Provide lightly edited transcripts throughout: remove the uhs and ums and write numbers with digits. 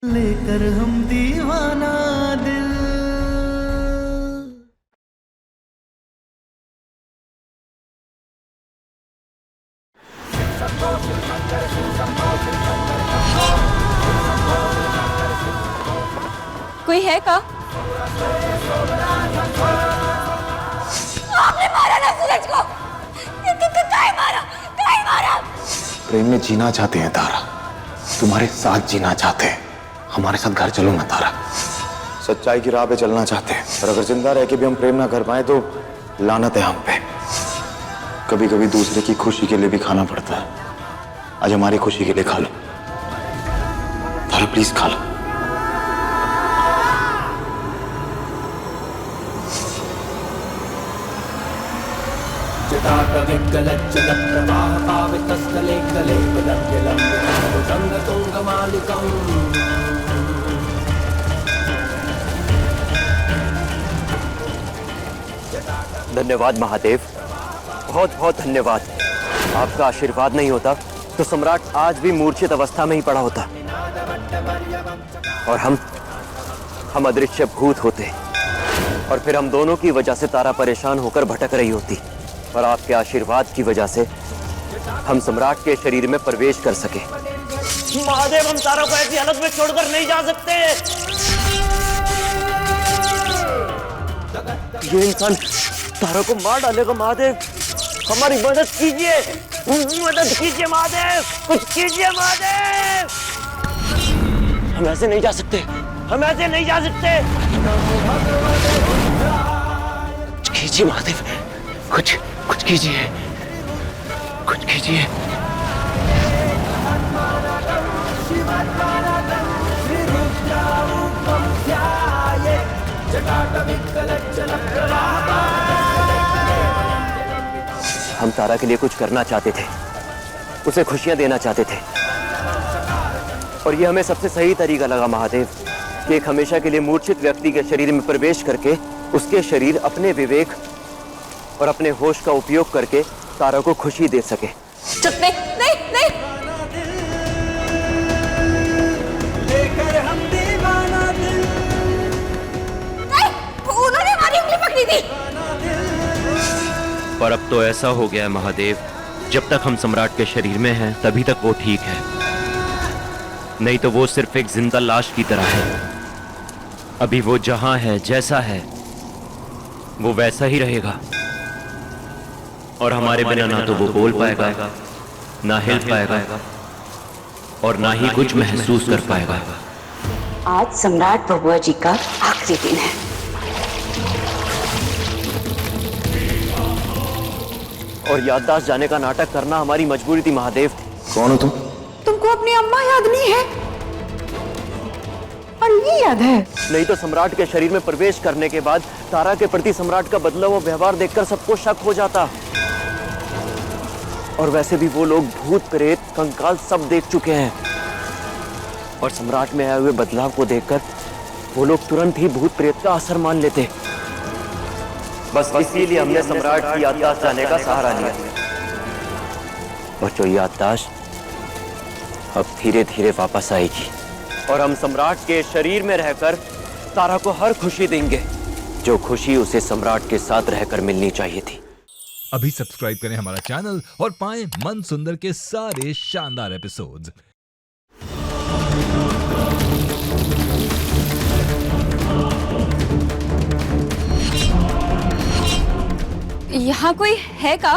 लेकर हम दीवाना दिल। कोई है का? आपने मारा ना सूरज को। काहे मारा? काहे मारा? प्रेम में जीना चाहते हैं तारा, तुम्हारे साथ जीना चाहते हैं। हमारे साथ घर चलो ना तारा, सच्चाई की राह पे चलना चाहते हैं। और अगर जिंदा रह के भी हम प्रेम ना कर पाए तो लानत है हम पे। कभी कभी दूसरे की खुशी के लिए भी खाना पड़ता है। आज हमारी खुशी के लिए खा लो तारा, प्लीज खा लो। धन्यवाद महादेव, बहुत बहुत धन्यवाद। आपका आशीर्वाद नहीं होता तो सम्राट आज भी मूर्छित अवस्था में ही पड़ा होता और हम अदृश्य भूत होते और फिर हम दोनों की वजह से तारा परेशान होकर भटक रही होती। और आपके आशीर्वाद की वजह से हम सम्राट के शरीर में प्रवेश कर सके। महादेव, हम तारा को ऐसी हालत में छोड़कर नहीं जा सकते। ये इंसान तारा को मार डालेगा। महादेव, हमारी मदद कीजिए, मदद कीजिए महादेव, कुछ कीजिए महादेव। हम ऐसे नहीं जा सकते, हम ऐसे नहीं जा सकते। कुछ कीजिए महादेव, कुछ कीजिए, कुछ कीजिए। हम तारा के लिए कुछ करना चाहते थे, उसे खुशियां देना चाहते थे और ये हमें सबसे सही तरीका लगा महादेव कि एक हमेशा के लिए मूर्छित व्यक्ति के शरीर में प्रवेश करके उसके शरीर अपने विवेक और अपने होश का उपयोग करके तारा को खुशी दे सके। चुप, नहीं। लेकर हम दीवाना दिल। नहीं, उन्होंने हमारी उंगली पकड़ी थी। पर अब तो ऐसा हो गया है महादेव, जब तक हम सम्राट के शरीर में हैं तभी तक वो ठीक है, नहीं तो वो सिर्फ एक जिंदा लाश की तरह है। अभी वो जहां है, जैसा है, वो वैसा ही रहेगा और हमारे बिना ना तो वो बोल पाएगा, ना हिल पाएगा और ना ही कुछ महसूस कर पाएगा। आज सम्राट बबुआ जी का आखिरी दिन है। और याददाश्त जाने का नाटक करना हमारी मजबूरी थी महादेव। कौन हो तुम? तुमको अपनी अम्मा याद नहीं है? और ये याद है? नहीं तो सम्राट के शरीर में प्रवेश करने के बाद तारा के प्रति सम्राट का बदला हुआ व्यवहार देखकर सबको शक हो जाता। और वैसे भी वो लोग भूत प्रेत कंकाल सब देख चुके हैं और सम्राट में आए हुए बदलाव को देखकर वो लोग तुरंत ही भूत प्रेत का असर मान लेते। बस इसीलिए हमने सम्राट की याददाश्त जाने का सहारा लिया और जो याददाश्त अब धीरे धीरे वापस आएगी और हम सम्राट के शरीर में रहकर तारा को हर खुशी देंगे जो खुशी उसे सम्राट के साथ रहकर मिलनी चाहिए थी। अभी सब्सक्राइब करें हमारा चैनल और पाएं मन सुंदर के सारे शानदार एपिसोड्स। यहाँ कोई है का?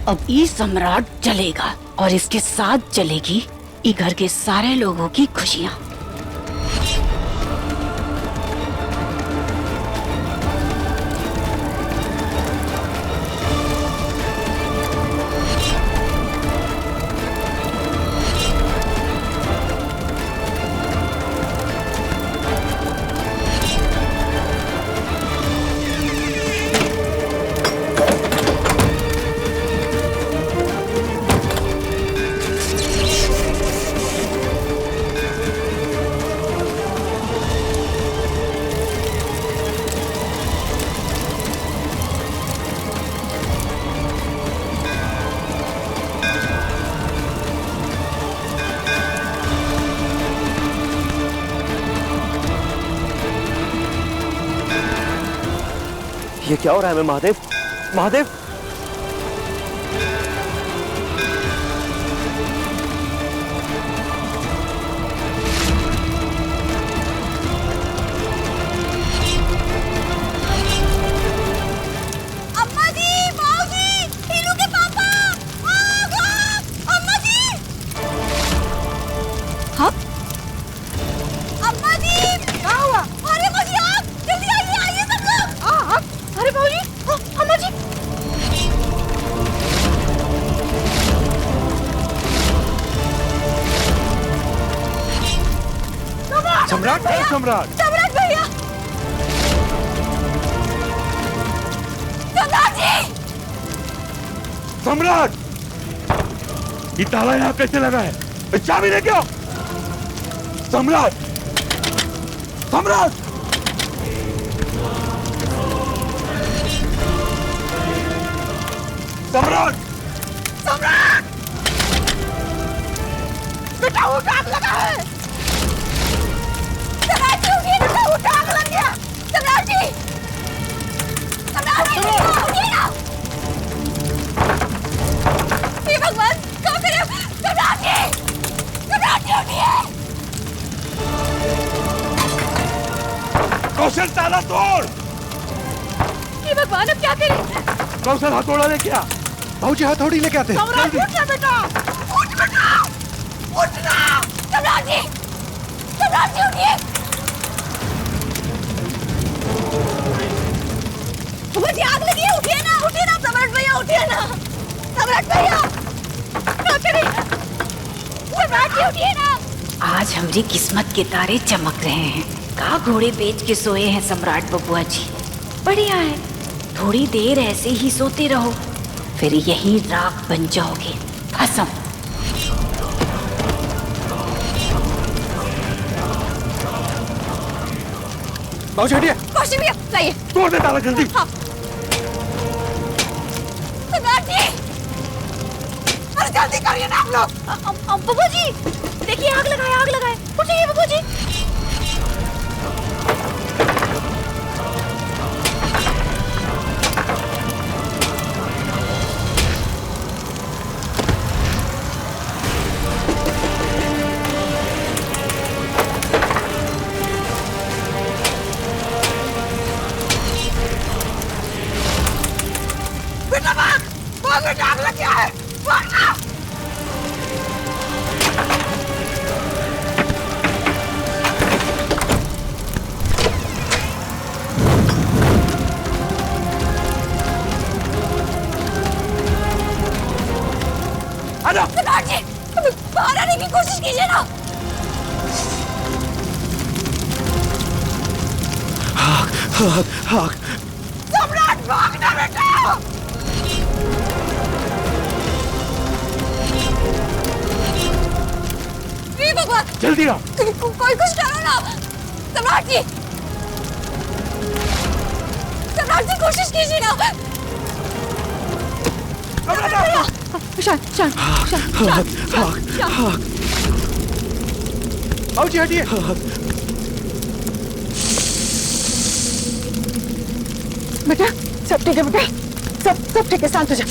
अब ये सम्राट चलेगा और इसके साथ चलेगी ये घर के सारे लोगों की खुशियाँ। ये क्या हो रहा है? मैं महादेव, महादेव! अम्मा जी, बाबूजी, हीरू के पापा, आग, आग, अम्मा जी! हाँ? अम्मा जी! क्या हुआ? अरे मुझे आग! जल्दी आइए, आइए सब लोग! आग! अरे बाबूजी, अम्मा जी! सम्राट, सम्राट! सम्राट भैया! सम्राट जी! सम्राट! ये ताला यहाँ कैसे लगा है? चाबी लेके आओ! सम्राट! सम्राट! सम्राट! सम्राट! बेटा वो आग लगा है! सम्राट जी उठिए, बेटा वो आग लग गया! सम्राट जी! सम्राट जी उठिए ना! हे भगवान, क्या करें? सम्राट जी! सम्राट जी उठिए! कौशल ताला तोड़! हे भगवान, अब क्या करें? कौशल हथौड़ा लेके आ! बाबूजी हथौड़ी लेके आते हैं। सम्राट उठ ना बेटा! उठ बेटा! उठना! सम्राट जी! सम्राट जी उठिए! मुझे आग लगी है, उठिए ना! उठिए ना सम्राट भैया, उठिए ना! सम्राट भैया! क्या करें? सम्राट जी उठिए ना! आज हमारी किस्मत के तारे चमक रहे हैं। का घोड़े बेच के सोए हैं सम्राट बबुआ जी। बढ़िया है, थोड़ी देर ऐसे ही सोते रहो, फिर यही राख बन जाओगे। भस्म। बाबूजी हटिए। कौशिक भैया, लाइए। तोड़ दे ताला जल्दी! हाँ। सम्राट जी! अरे जल्दी करिए ना आप लोग! बबू जी! देखिए आग लगाए, आग लगाए! उठिए बबू जी! बेटा भाग! भाग बेटा, आग लग गया है! भागना! आजा! सम्राट जी! बाहर आने की कोशिश कीजिए ना! सम्राट भागना बेटा! हे भगवान! जल्दी आ! कोई कुछ करो ना! सम्राट जी! सम्राट जी कोशिश कीजिए ना! शांत, शांत, शांत, शांत। बाबूजी हटिए। बेटा सब ठीक है बेटा, सब ठीक है, शांत हो जा।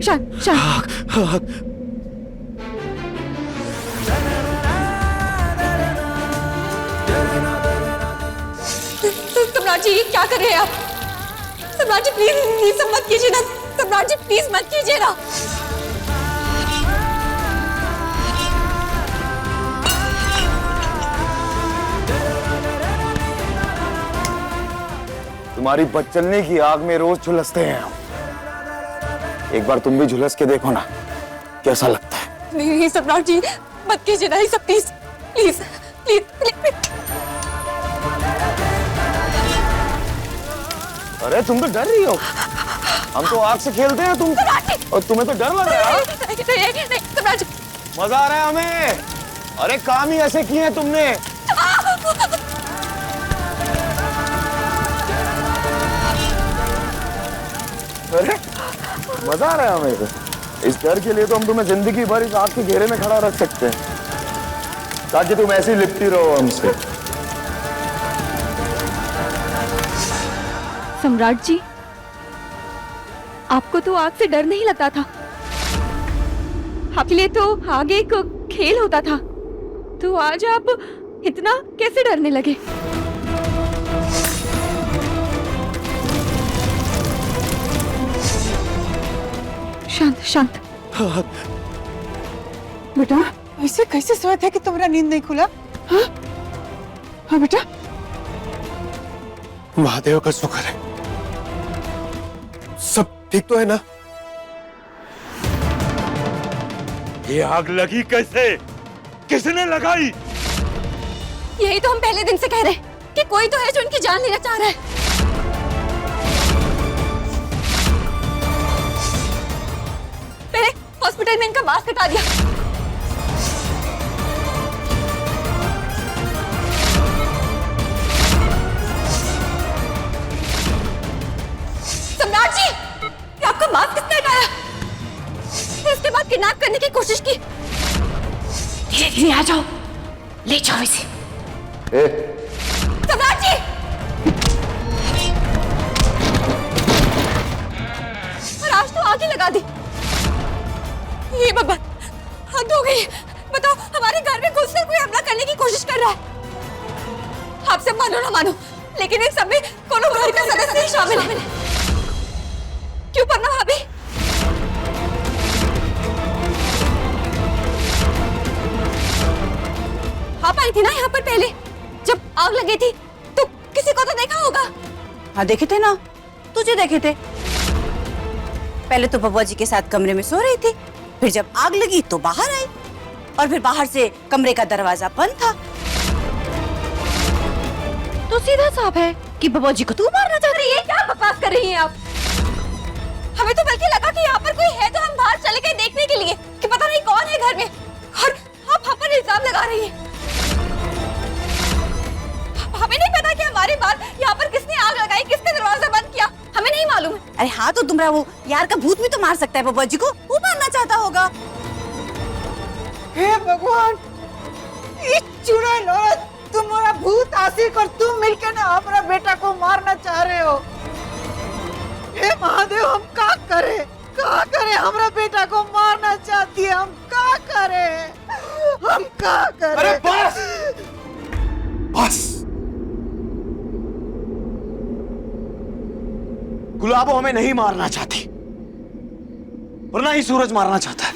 शांत, शांत। सम्राट जी ये क्या कर रहे हैं आप? सम्राट जी प्लीज मत कीजिए ना! सम्राट जी प्लीज मत कीजिए ना! तुम्हारी बदचलने की आग में रोज झुलसते हैं हम। एक बार तुम भी झुलस के देखो ना, कैसा लगता है। नहीं सम्राट जी मत कीजिए ना, सब प्लीज प्लीज प्लीज प्लीज। अरे तुम तो डर रही हो, हम तो आग से खेलते हैं, तुम और तुम्हें तो डर लग रहा है। नहीं सम्राट जी, मजा आ रहा है हमें। अरे काम ही ऐसे किए हैं तुमने। अरे मजा आ रहा है हमें तो। इस डर के लिए तो हम तुम्हें जिंदगी भर इस आग के घेरे में खड़ा रख सकते हैं ताकि तुम ऐसे ही लिपटी रहो हमसे। सम्राट जी, आपको तो आग से डर नहीं लगता था। आपके लिए तो आग एक खेल होता था, तो आज आप इतना कैसे डरने लगे? शांत शांत। बेटा ऐसे कैसे सोया था कि तुम्हारा नींद नहीं खुला? हाँ हाँ बेटा, महादेव का शुक्र है, सब ठीक तो है ना? ये आग लगी कैसे? किसने लगाई? यही तो हम पहले दिन से कह रहे हैं कि कोई तो है जो उनकी जान लेना चाह रहा है। पहले हॉस्पिटल में इनका मास्क हटा दिया। सम्राट जी, ये आपका मास्क किसने हटाया? इसके बाद किडनैप करने की कोशिश की। धीरे धीरे आ जाओ, ले जाओ इसे। सम्राट जी, और आज तो आग ही लगा दी। ये भगवान, हद हो गई। बताओ, हमारे घर में घुसकर कोई हमला करने की कोशिश कर रहा है। आप सब मानो ना मानो, लेकिन इन सब में कोनो घर का सदस्य ही शामिल है। क्यों पन्ना भाभी? आप आई थी ना यहाँ पर पहले, जब आग लगी थी, तो किसी को तो देखा होगा। हाँ देखे थे ना, तुझे देखे थे। पहले तो बबुआ जी के साथ कमरे में सो रही थी, फिर जब आग लगी तो बाहर आई, और फिर बाहर से कमरे का दरवाजा बंद था। तो सीधा साफ है कि बबुआ जी को तू मारना चाह रही है। क्या बकवास कर रही हैं आप? हमें तो बल्कि लगा कि यहाँ पर कोई है, तो हम बाहर चले गए देखने के लिए कि पता नहीं कौन है घर में, और आप हम पर इल्जाम लगा रही हैं। हमें नहीं पता कि हमारे बाद यहाँ पर किसने आग लगाई, किसने दरवाजा बंद किया, हमें नहीं मालूम है। अरे हाँ, तो तुमरा वो यार का भूत भी तो मार सकता है बबुआ जी को, वो मारना चाहता होगा। हे भगवान, इस चुड़ैल औरत, तुम्हारा भूत आशिक और तुम मिलकर ना हमारा बेटा को मारना चाह रहे हो। हे महादेव, हम क्या करें? क्या करें? हमारा बेटा को मारना चाहती है, हम क्या करें? हम क्या करें? अरे बस बस, गुलाबो हमें नहीं मारना चाहती और ना ही सूरज मारना चाहता है।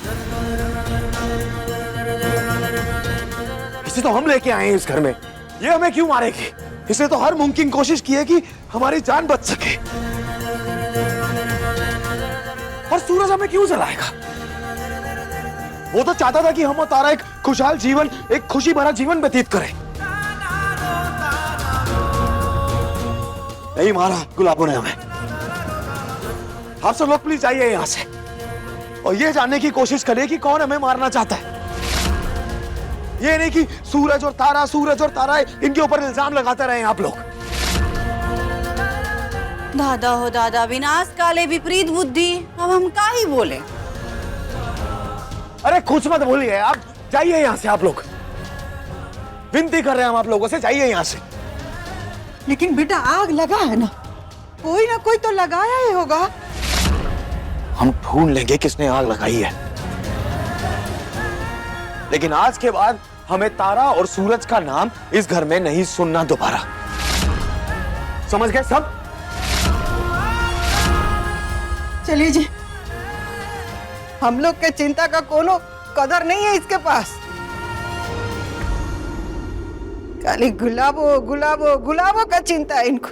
इसे तो हम लेके आए हैं इस घर में, ये हमें क्यों मारेगी? इसने तो हर मुमकिन कोशिश की है कि हमारी जान बच सके। और सूरज हमें क्यों जलाएगा? वो तो चाहता था कि हम और तारा एक खुशहाल जीवन, एक खुशी भरा जीवन व्यतीत करें। नहीं मारा गुलाबो ने हमें। आप सब लोग प्लीज जाइए यहां से और ये जानने की कोशिश करिए कि कौन हमें मारना चाहता है। ये नहीं कि सूरज और तारा इनके ऊपर इल्जाम लगाते रहे आप लोग। दादा हो दादा, विनाश काले विपरीत बुद्धि, अब हम क्या ही बोले। अरे कुछ मत बोलिए, आप जाइए यहां से। आप लोग, विनती कर रहे हैं हम आप लोगों से, जाइए यहां से। लेकिन बेटा, आग लगा है ना, कोई ना कोई तो लगाया ही होगा। हम ढूंढ लेंगे किसने आग लगाई है, लेकिन आज के बाद हमें तारा और सूरज का नाम इस घर में नहीं सुनना दोबारा। समझ गए सब? चलिए जी, हम लोग के चिंता का कोनो कदर नहीं है इसके पास। खाली गुलाबो गुलाबो गुलाबो का चिंता है इनको।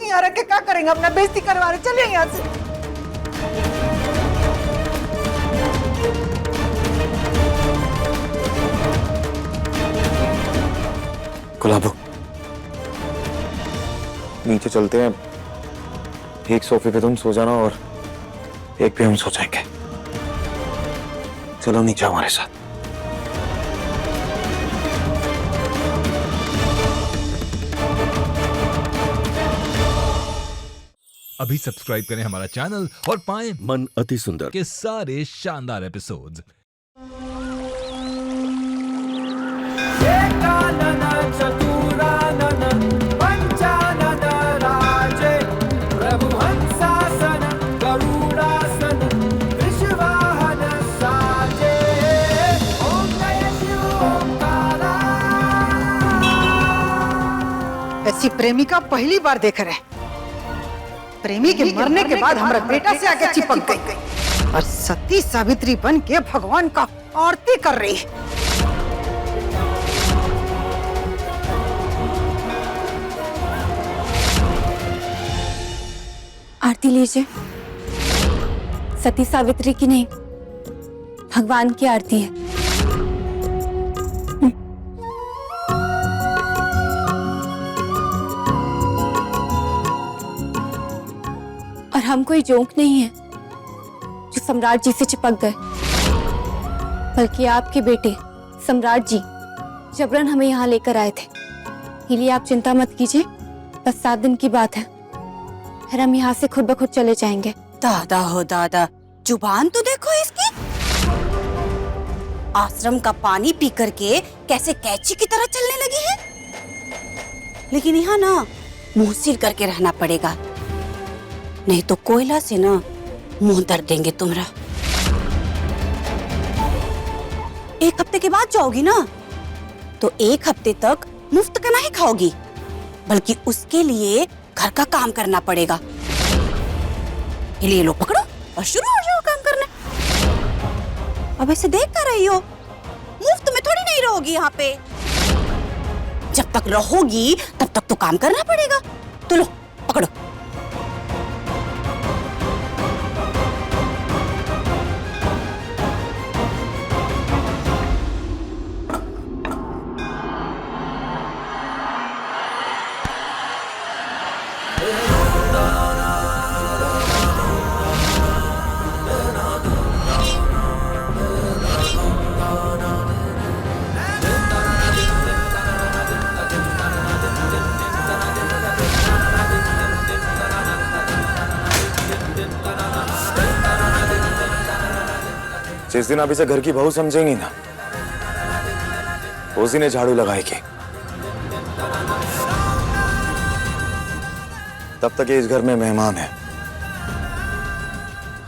यहाँ रख के क्या करेंगे? अपना बेइज्जती करवा रहे। चलिए यहाँ से। गुलाबो, नीचे चलते हैं, एक सोफे पे तुम सो जाना और एक पे हम सो जाएंगे। चलो नीचे हमारे साथ। अभी सब्सक्राइब करें हमारा चैनल और पाएं मन अति सुंदर के सारे शानदार एपिसोड्स। एकानन चतुरानन पंचानन राजे प्रभुहंसासन गरुडासन विश्ववाहन साजे ओम जय शिव ओंकारा। ऐसी प्रेमिका पहली बार देख रहे। प्रेमी के मरने के बाद हमारा बेटा से आके चिपक गई और सती सावित्री बन के भगवान का आरती कर रही है। आरती लीजिए। सती सावित्री की नहीं, भगवान की आरती है। और हम कोई जोंक नहीं है जो सम्राट जी से चिपक गए, बल्कि आपके बेटे सम्राट जी जबरन हमें यहाँ लेकर आए थे। इसलिए आप चिंता मत कीजिए, बस 7 दिन की बात है, फिर हम यहाँ से खुद ब खुद चले जाएंगे। दादा हो दादा, जुबान तो देखो इसकी। आश्रम का पानी पी करके कैसे कैची की तरह चलने लगी है। लेकिन यहाँ ना मुंह सिर करके रहना पड़ेगा, नहीं तो कोयला से ना मुंह दर देंगे तुम्हारा। 1 हफ्ते के बाद जाओगी ना तो 1 हफ्ते तक मुफ्त का नहीं खाओगी, बल्कि उसके लिए घर का काम करना पड़ेगा। ये लो पकड़ो और शुरू हो जाओ काम करने। अब ऐसे देख कर रही हो, मुफ्त में थोड़ी नहीं रहोगी यहाँ पे। जब तक रहोगी तब तक तो काम करना पड़ेगा। तो लो पकड़ो। जिस दिन आप इसे घर की बहू समझेंगी ना, उस दिन झाड़ू लगाएगी। तब तक ये इस घर में मेहमान है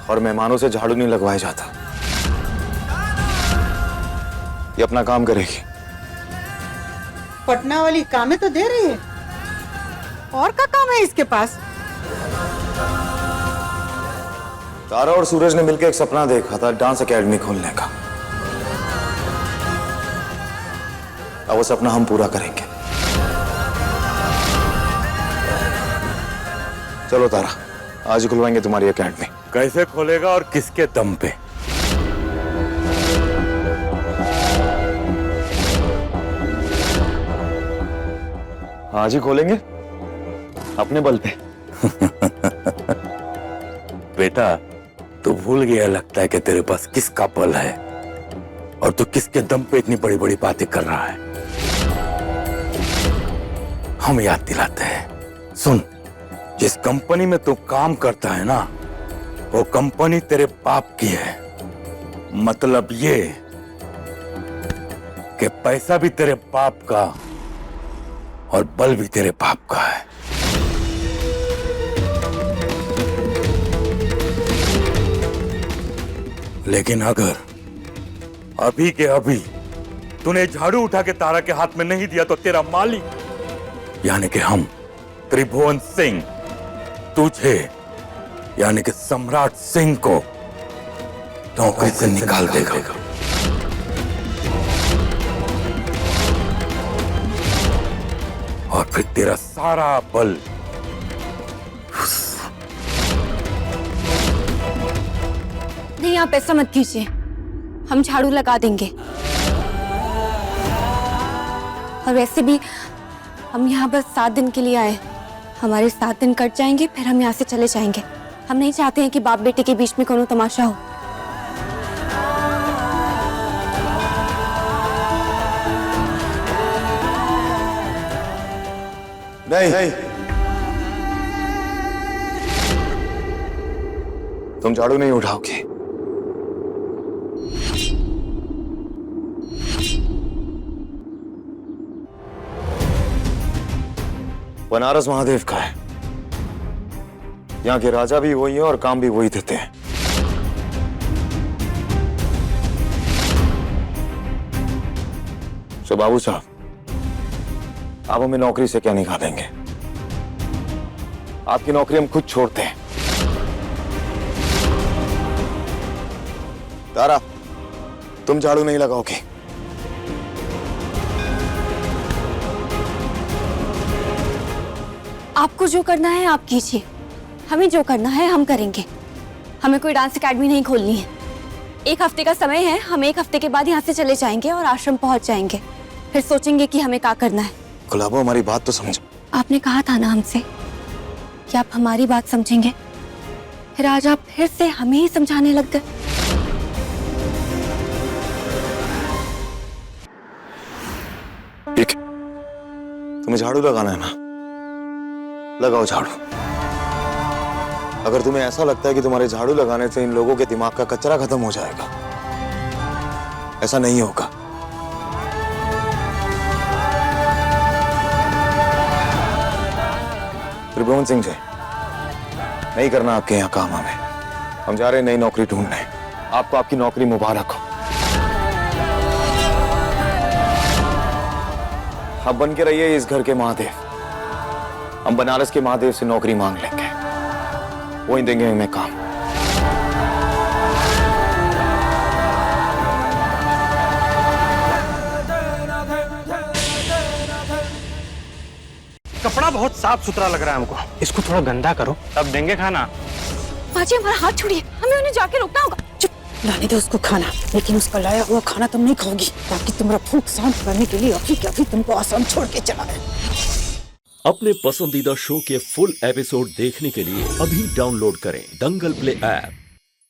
और मेहमानों से झाड़ू नहीं लगवाया जाता। ये अपना काम करेगी। पटना वाली कामें तो दे रही है, और क्या काम है इसके पास। तारा और सूरज ने मिलकर एक सपना देखा था, डांस एकेडमी खोलने का। अब वो सपना हम पूरा करेंगे। चलो तारा, आज ही खुलवाएंगे तुम्हारी एकेडमी। कैसे खोलेगा और किसके दम पे? आज ही खोलेंगे अपने बल पे। बेटा, तू भूल गया लगता है कि तेरे पास किसका बल है और तू किसके दम पे इतनी बड़ी बड़ी बातें कर रहा है। हम याद दिलाते हैं, सुन, जिस कंपनी में तू काम करता है ना, वो कंपनी तेरे बाप की है। मतलब ये कि पैसा भी तेरे बाप का और बल भी तेरे बाप का है। लेकिन अगर अभी के अभी तूने झाड़ू उठा के तारा के हाथ में नहीं दिया तो तेरा मालिक यानी कि हम त्रिभुवन सिंह तुझे यानी कि सम्राट सिंह को नौकरी से निकाल देगा। और फिर तेरा सारा बल नहीं, आप ऐसा मत कीजिए, हम झाड़ू लगा देंगे। और वैसे भी हम यहाँ बस 7 दिन के लिए आए, हमारे 7 दिन कट जाएंगे, फिर हम यहाँ से चले जाएंगे। हम नहीं चाहते हैं कि बाप बेटे के बीच में कोनो तमाशा हो। नहीं, तुम झाड़ू नहीं उठाओगे। बनारस महादेव का है। यहाँ के राजा भी वही हैं और काम भी वही देते हैं। तो बाबू साहब, आप हमें नौकरी से क्या निकालेंगे? आपकी नौकरी हम खुद छोड़ते हैं। तारा, तुम झाड़ू नहीं लगाओगे। आपको जो करना है आप कीजिए, हमें जो करना है हम करेंगे। हमें कोई डांस एकेडमी नहीं खोलनी है। 1 हफ्ते का समय है, हम 1 हफ्ते के बाद यहाँ से चले जाएंगे और आश्रम पहुंच जाएंगे। फिर सोचेंगे कि हमें क्या करना है। गुलाबो, हमारी बात तो समझो। आपने कहा था ना हमसे कि आप हमारी बात समझेंगे, फिर आज आप फिर से हमें ही समझाने लग गए। ठीक है, तुम्हें झाड़ू लगाना है ना, लगाओ झाड़ू। अगर तुम्हें ऐसा लगता है कि तुम्हारे झाड़ू लगाने से इन लोगों के दिमाग का कचरा खत्म हो जाएगा, ऐसा नहीं होगा। त्रिभुवन सिंह जी, नहीं करना आपके यहाँ काम हमें। हम जा रहे हैं नई नौकरी ढूंढने। आपको आपकी नौकरी मुबारक हो। आप बन के रहिए इस घर के महादेव। हम बनारस के महादेव से नौकरी मांग लेंगे, वही देंगे हमें काम। कपड़ा बहुत साफ सुथरा लग रहा है हमको, इसको थोड़ा गंदा करो तब देंगे खाना। बाजी, हमारा हाथ छोड़िए, हमें उन्हें जाके रोकना होगा। चुप, लाने दो उसको खाना, लेकिन उसका लाया हुआ खाना तुम नहीं खाओगी, ताकि तुम्हारा भूख शांत करने के लिए अभी के अभी तुमको आश्रम छोड़ के चला है। अपने पसंदीदा शो के फुल एपिसोड देखने के लिए अभी डाउनलोड करें दंगल प्ले ऐप।